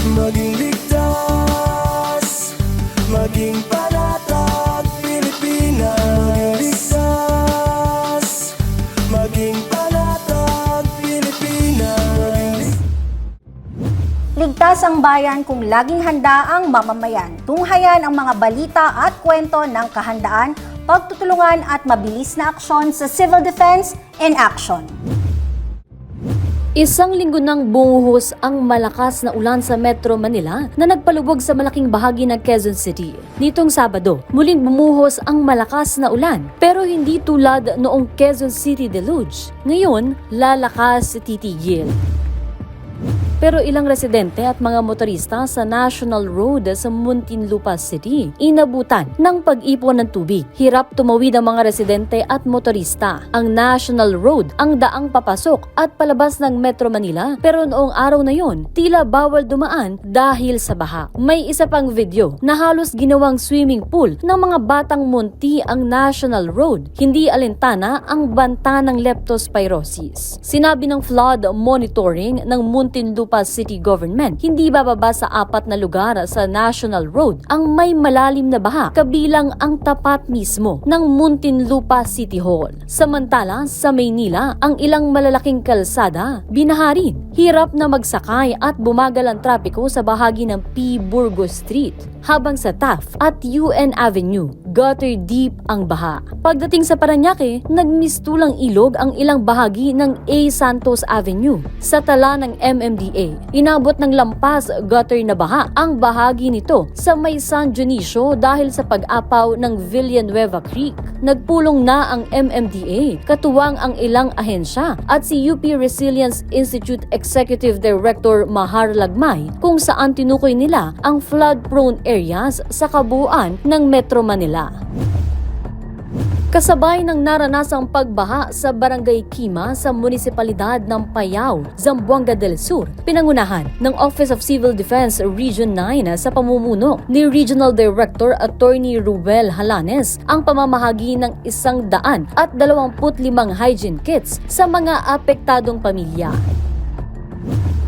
Maging ligtas, maging panatag, Pilipinas. Ligtas, maging panatag, Pilipinas. Ligtas ang bayan kung laging handa ang mamamayan. Tunghayan ang mga balita at kwento ng kahandaan, pagtutulungan at mabilis na aksyon sa Civil Defense in Action. Isang linggo nang bumuhos ang malakas na ulan sa Metro Manila na nagpalubog sa malaking bahagi ng Quezon City. Nitong Sabado, muling bumuhos ang malakas na ulan pero hindi tulad noong Quezon City deluge. Ngayon, lalakas titigil. Pero ilang residente at mga motorista sa National Road sa Muntinlupa City inabutan ng pag-ipon ng tubig. Hirap tumawid ang mga residente at motorista. Ang National Road ang daang papasok at palabas ng Metro Manila pero noong araw na yon, tila bawal dumaan dahil sa baha. May isa pang video na halos ginawang swimming pool ng mga batang munti ang National Road. Hindi alintana ang banta ng leptospirosis. Sinabi ng flood monitoring ng Muntinlupa City Government, hindi bababa sa 4 na lugar sa National Road ang may malalim na baha, kabilang ang tapat mismo ng Muntinlupa City Hall. Samantala, sa Maynila, ang ilang malalaking kalsada binaha rin. Hirap na magsakay at bumagal ang trapiko sa bahagi ng P. Burgos Street, habang sa Taft at UN Avenue, gutter deep ang baha. Pagdating sa Parañaque, nagmistulang ilog ang ilang bahagi ng A. Santos Avenue. Sa tala ng MMDA, inabot ng lampas gutter na baha ang bahagi nito sa may San Dionisio dahil sa pag-apaw ng Villanueva Creek. Nagpulong na ang MMDA, katuwang ang ilang ahensya at si UP Resilience Institute Executive Director Mahar Lagmay kung saan tinukoy nila ang flood-prone areas sa kabuuan ng Metro Manila. Kasabay ng naranasang pagbaha sa Barangay Quima sa munisipalidad ng Payao, Zamboanga del Sur, pinangunahan ng Office of Civil Defense Region 9 sa pamumuno ni Regional Director Attorney Ruel Halanes ang pamamahagi ng 125 hygiene kits sa mga apektadong pamilya.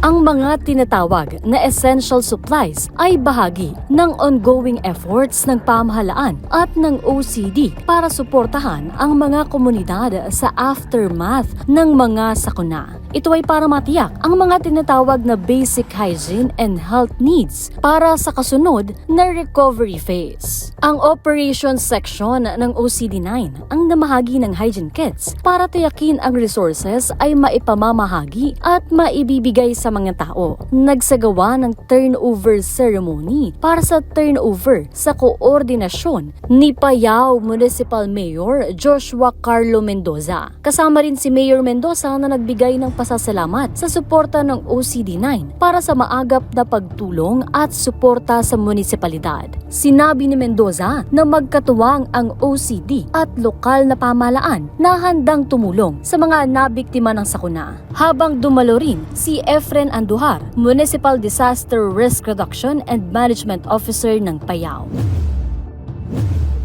Ang mga tinatawag na essential supplies ay bahagi ng ongoing efforts ng pamahalaan at ng OCD para suportahan ang mga komunidad sa aftermath ng mga sakuna. Ito ay para matiyak ang mga tinatawag na basic hygiene and health needs para sa kasunod na recovery phase. Ang operations section ng OCD-9 ang namahagi ng hygiene kits para tiyakin ang resources ay maipamamahagi at maibibigay sa mga tao. Nagsagawa ng turnover ceremony para sa turnover sa koordinasyon ni Payao Municipal Mayor Joshua Carlo Mendoza. Kasama rin si Mayor Mendoza na nagbigay ng pasasalamat sa suporta ng OCD-9 para sa maagap na pagtulong at suporta sa munisipalidad. Sinabi ni Mendoza na magkatuwang ang OCD at lokal na pamahalaan na handang tumulong sa mga nabiktima ng sakuna. Habang dumalo rin si Efren Andujar, Municipal Disaster Risk Reduction and Management Officer ng Payao.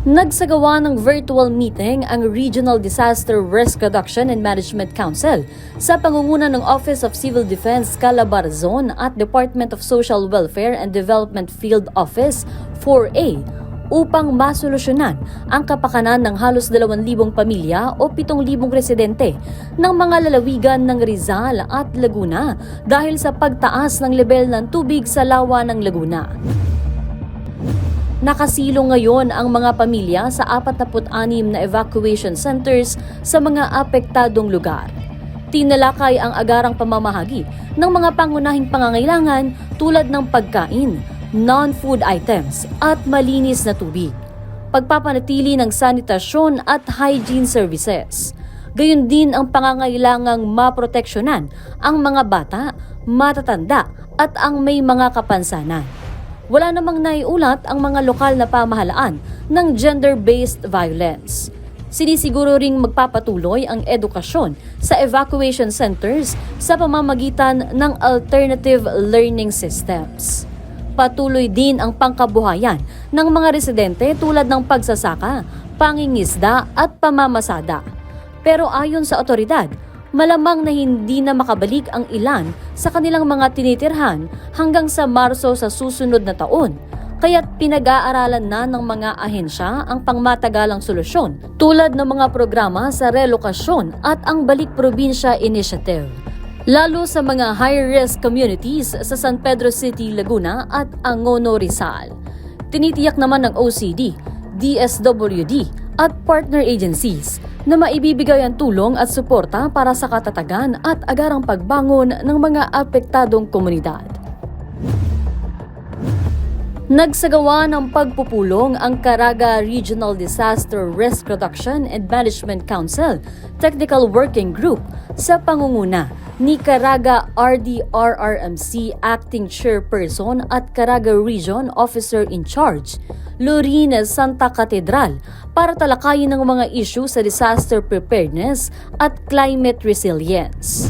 Nagsagawa ng virtual meeting ang Regional Disaster Risk Reduction and Management Council sa pangunguna ng Office of Civil Defense Calabarzon at Department of Social Welfare and Development Field Office 4A upang masolusyonan ang kapakanan ng halos 2,000 pamilya o 7,000 residente ng mga lalawigan ng Rizal at Laguna dahil sa pagtaas ng lebel ng tubig sa lawa ng Laguna. Nakasilong ngayon ang mga pamilya sa 46 na evacuation centers sa mga apektadong lugar. Tinalakay ang agarang pamamahagi ng mga pangunahing pangangailangan tulad ng pagkain, non-food items at malinis na tubig, pagpapanatili ng sanitasyon at hygiene services. Gayon din ang pangangailangang maproteksyonan ang mga bata, matatanda at ang may mga kapansanan. Wala namang naiulat ang mga lokal na pamahalaan ng gender-based violence. Sinisiguro ring magpapatuloy ang edukasyon sa evacuation centers sa pamamagitan ng alternative learning systems. Patuloy din ang pangkabuhayan ng mga residente tulad ng pagsasaka, pangingisda at pamamasada. Pero ayon sa otoridad, malamang na hindi na makabalik ang ilan sa kanilang mga tinitirhan hanggang sa Marso sa susunod na taon. Kaya't pinag-aaralan na ng mga ahensya ang pangmatagalang solusyon tulad ng mga programa sa relokasyon at ang Balik Probinsya Initiative. Lalo sa mga high-risk communities sa San Pedro City, Laguna at Angono, Rizal. Tinitiyak naman ng OCD, DSWD at partner agencies na maibibigay ang tulong at suporta para sa katatagan at agarang pagbangon ng mga apektadong komunidad. Nagsagawa ng pagpupulong ang Caraga Regional Disaster Risk Reduction and Management Council Technical Working Group sa pangunguna ni Caraga RDRRMC Acting Chairperson at Caraga Region Officer in Charge, Lorene Santa Catedral, para talakayin ng mga issue sa disaster preparedness at climate resilience.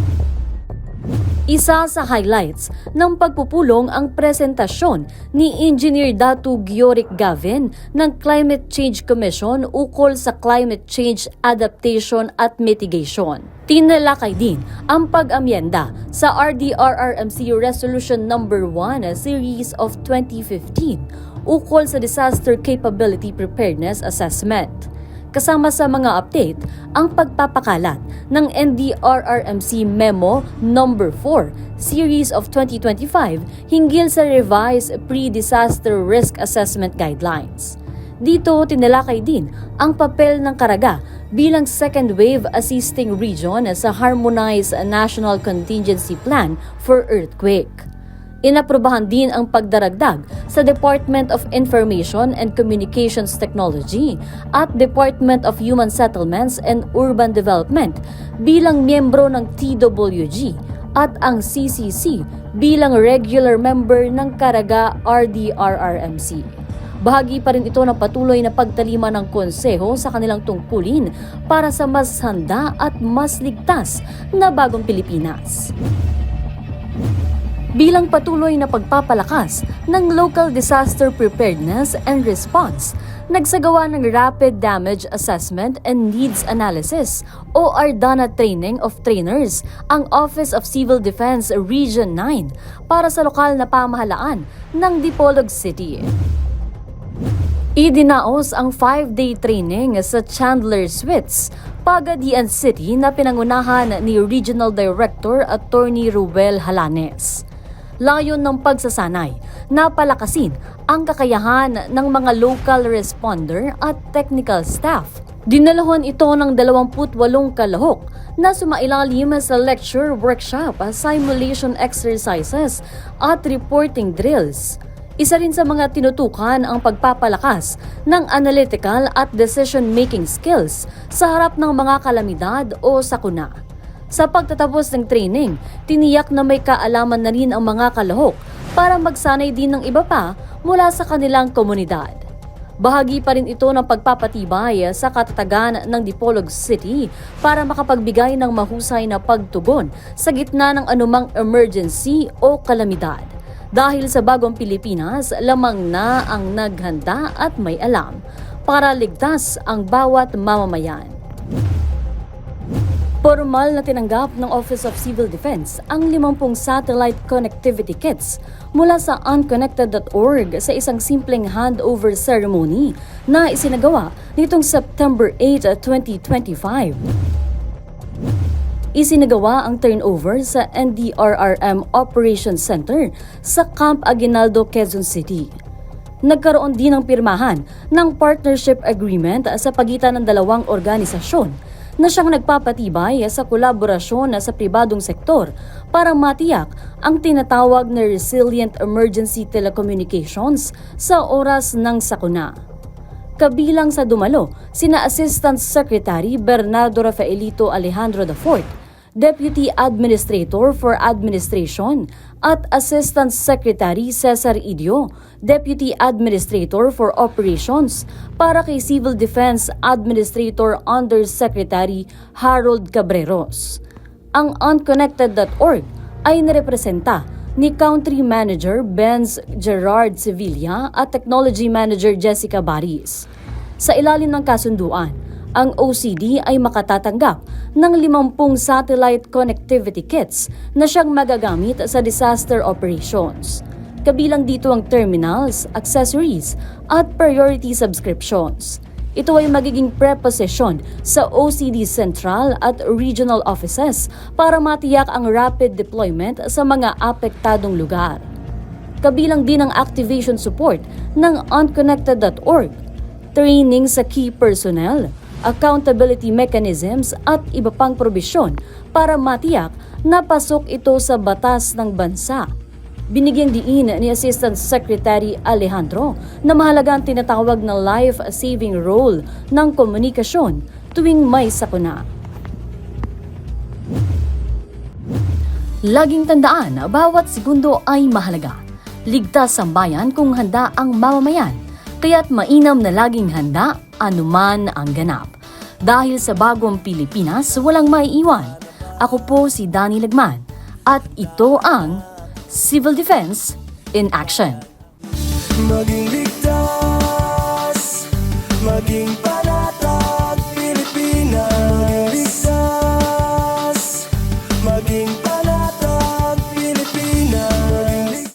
Isa sa highlights ng pagpupulong ang presentasyon ni Engineer Datu Giorik Gavin ng Climate Change Commission ukol sa climate change adaptation at mitigation. Tinalakay din ang pag-amyenda sa RDRRMC Resolution No. 1 Series of 2015 ukol sa Disaster Capability Preparedness Assessment. Kasama sa mga update ang pagpapakalat ng NDRRMC Memo No. 4 Series of 2025 hinggil sa revised Pre-Disaster Risk Assessment Guidelines. Dito tinalakay din ang papel ng Caraga bilang second wave assisting region sa Harmonized National Contingency Plan for Earthquake. Inaprubahan din ang pagdaragdag sa Department of Information and Communications Technology at Department of Human Settlements and Urban Development bilang miyembro ng TWG at ang CCC bilang regular member ng Caraga RDRRMC. Bahagi pa rin ito ng patuloy na pagtalima ng konseho sa kanilang tungkulin para sa mas handa at mas ligtas na bagong Pilipinas. Bilang patuloy na pagpapalakas ng local disaster preparedness and response, nagsagawa ng Rapid Damage Assessment and Needs Analysis o RDANA Training of Trainers ang Office of Civil Defense Region 9 para sa lokal na pamahalaan ng Dipolog City. Idinaos ang 5-day training sa Chandler Suites, Pagadian City na pinangunahan ni Regional Director Attorney Ruel Halanes. Layon ng pagsasanay na palakasin ang kakayahan ng mga local responder at technical staff. Dinalahon ito ng 28 kalahok na sumailalim sa lecture, workshop, simulation exercises at reporting drills. Isa rin sa mga tinutukan ang pagpapalakas ng analytical at decision-making skills sa harap ng mga kalamidad o sakuna. Sa pagtatapos ng training, tiniyak na may kaalaman na rin ang mga kalahok para magsanay din ng iba pa mula sa kanilang komunidad. Bahagi pa rin ito ng pagpapatibay sa katatagan ng Dipolog City para makapagbigay ng mahusay na pagtugon sa gitna ng anumang emergency o kalamidad. Dahil sa bagong Pilipinas, lamang na ang naghanda at may alam para ligtas ang bawat mamamayan. Formal na tinanggap ng Office of Civil Defense ang 50 satellite connectivity kits mula sa unconnected.org sa isang simpleng handover ceremony na isinagawa nitong September 8, 2025. Isinagawa ang turnover sa NDRRM Operations Center sa Camp Aguinaldo, Quezon City. Nagkaroon din ng pirmahan ng partnership agreement sa pagitan ng dalawang organisasyon na siyang nagpapatibay sa kolaborasyon sa pribadong sektor para matiyak ang tinatawag na resilient emergency telecommunications sa oras ng sakuna. Kabilang sa dumalo, sina Assistant Secretary Bernardo Rafaelito Alejandro IV, Deputy Administrator for Administration at Assistant Secretary Cesar Idio, Deputy Administrator for Operations para kay Civil Defense Administrator Undersecretary Harold Cabreros. Ang unconnected.org ay nirepresenta ni Country Manager Benz Gerard Sevilla at Technology Manager Jessica Baris. Sa ilalim ng kasunduan, Ang OCD ay makatatanggap ng 50 satellite connectivity kits na siyang magagamit sa disaster operations. Kabilang dito ang terminals, accessories at priority subscriptions. Ito ay magiging preposition sa OCD Central at Regional Offices para matiyak ang rapid deployment sa mga apektadong lugar. Kabilang din ang activation support ng unconnected.org, training sa key personnel, accountability mechanisms at iba pang probisyon para matiyak na pasok ito sa batas ng bansa. Binigyang diin ni Assistant Secretary Alejandro na mahalaga ang tinatawag na life-saving role ng komunikasyon tuwing may sakuna. Laging tandaan, bawat segundo ay mahalaga. Ligtas ang bayan kung handa ang mamamayan, kaya't mainam na laging handa anuman ang ganap. Dahil sa bagong Pilipinas, walang maiiwan. Ako po si Danny Lagman at ito ang Civil Defense in Action. Maging ligtas